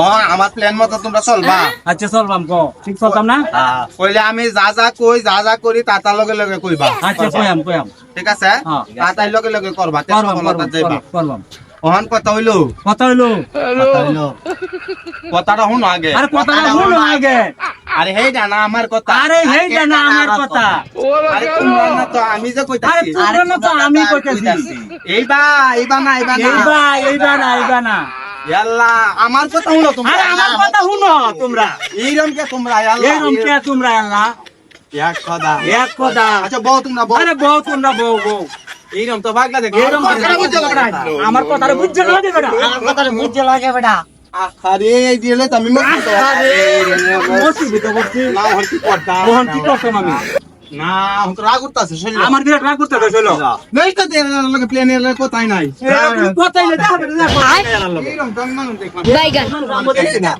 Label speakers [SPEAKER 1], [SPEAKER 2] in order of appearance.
[SPEAKER 1] ও আমার প্ল্যান মতো তোমরা চলবা।
[SPEAKER 2] আচ্ছা চলবাম কো ঠিক চলতাম না
[SPEAKER 1] কইলে আমি যা যা কই যা যা করি তার লগে লগে কইবা।
[SPEAKER 2] আচ্ছা কয়াম
[SPEAKER 1] ঠিক আছে তার লগে লগে করবা।
[SPEAKER 2] করবাম
[SPEAKER 1] ওহন কথা হইলো কথাটা শুনো আগে।
[SPEAKER 2] আরে কথাটা শুনো আগে।
[SPEAKER 1] আরে হেইটা না আমার কথা।
[SPEAKER 2] আরে হেইটা না আমার কথা।
[SPEAKER 1] আরে তোমরা না তো আমি যে কইতাছি।
[SPEAKER 2] আরে তোমরা না তো আমি কইতাছি।
[SPEAKER 1] এইবা
[SPEAKER 2] না
[SPEAKER 1] ইয়াল্লা আমার কথা শুনো তোমরা।
[SPEAKER 2] আরে আমার কথা শুনো তোমরা।
[SPEAKER 1] এইরকম কে তোমরা ইয়াল্লা
[SPEAKER 2] এইরকম কে তোমরা আল্লাহ
[SPEAKER 1] এক কথা আচ্ছা বউ তোমরা বউ।
[SPEAKER 2] আরে বউ তোমরা বউ
[SPEAKER 1] এইরকম তো ভাগলা দেখো।
[SPEAKER 2] আমার কথাটা বুঝতে লাগে বেটা।
[SPEAKER 3] আমার কথাটা বুঝতে লাগে বেটা।
[SPEAKER 1] আরে এই দিলে তো আমি
[SPEAKER 2] অসুবিধা করছি
[SPEAKER 1] না হরতি করতা
[SPEAKER 2] মোহন কি করতাম আমি
[SPEAKER 1] না হন তো রাগ করতাছে শৈল।
[SPEAKER 2] আমার বিরাট রাগ করতে হইলো
[SPEAKER 1] নেই তো দেন লগে প্লেনের লগে কথাই নাই।
[SPEAKER 2] কথাই না দেখো
[SPEAKER 1] এইরকম তো আমি মানুষ দেখলাম।
[SPEAKER 3] বাইগান
[SPEAKER 1] আমরা দেখছি না।